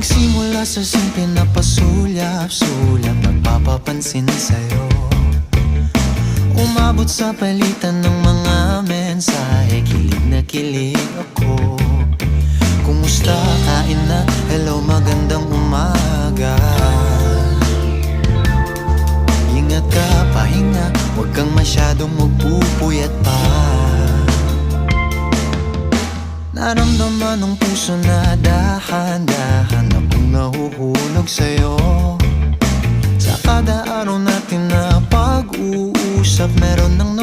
Nagsimula sa simple na pasulyap-sulyap, nagpapapansin sa'yo. Umabot sa palitan ng mga mensahe, kilig na kilig ako. Kumusta, kain na, hello, magandang umaga. Ingat ka, pahinga, huwag kang masyadong magpupuyat pa. Naramdaman ng puso na dahan-dahan akong nahuhulog sa'yo. Sa kada araw natin na pag-uusap, meron nang